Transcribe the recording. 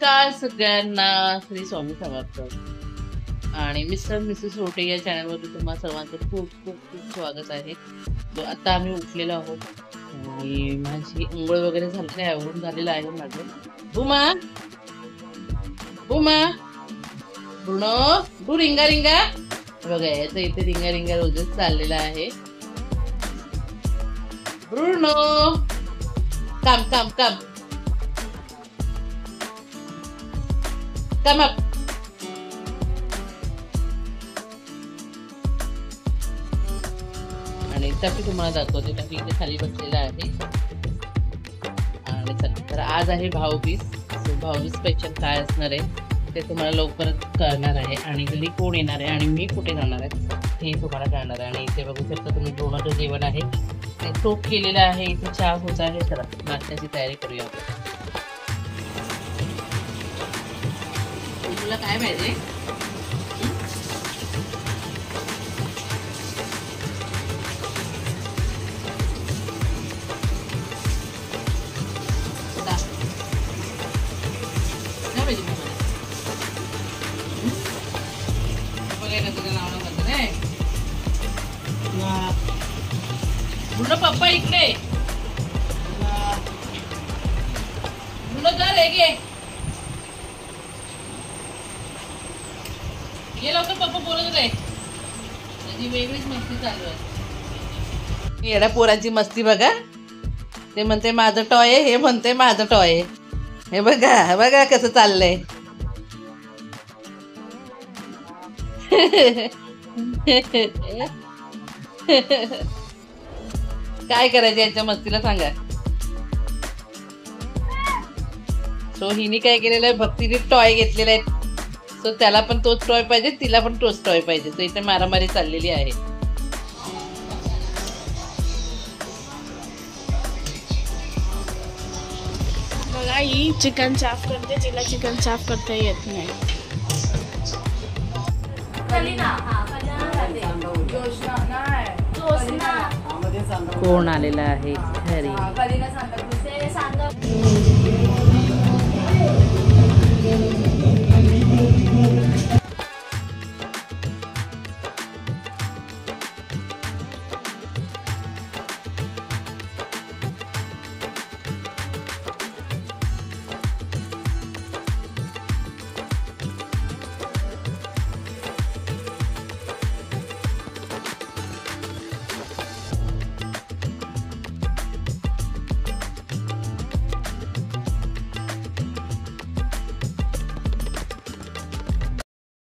नमस्कार सगळ्यांना, श्री स्वामी समर्थ. आणि मिस्टर मिसेस रोटे या चॅनलवर तुम्हा सर्वांचं खूप खूप खूप स्वागत आहे. आता आम्ही उठलेलो आहोत आणि माझी अंघोळ वगैरे झालेली आहे, आवरून झालेलं आहे माझं. उमा उमा ब्रुनो डू रिंगा रिंगा बघा, याचं इथे रिंगा रिंगा रोजच चाललेला आहे. ब्रुनो काम काम काम काम अप. आणि टफी तुम्हाला दाखवते. टफी इथे खाली बसलेला आहे. आणि चला, तर आज आहे भाऊबीज. भाऊबीज स्पेशल काय असणार आहे ते तुम्हाला लवकरच कळणार आहे. आणि घरी कोण येणार आहे आणि मी कुठे जाणार आहे हे तुम्हाला कळणार आहे. आणि इथे बघू शकता तुम्ही जेवणाचं जेवण आहे ते टोप केलेलं आहे. इथे चहा होत आहे. चला नाश्त्याची तयारी करूया. तुला काय पाहिजे? पप्पा इकडे ये लवकर, पप्पा बोलत रे. त्याची वेगळीच मस्ती चालू आहे. येड्या पोरांची मस्ती बघा. ते म्हणते माझं टॉय आहे, हे म्हणते माझं टॉय आहे. हे बघा बघा कसं चाललंय. काय करायचं यांच्या मस्तीला सांगा. सो हिने काय केलेलं आहे, भक्तीने टॉय घेतलेला आहे. सो त्याला पण तोच टॉय पाहिजे, तिला पण तोच टॉय पाहिजे. सो इथे मारामारी चाललेली आहे. बघा, ही चिकन चाप करते, तिला चिकन चाप करता येत नाही. कोण आलेला आहे घरी?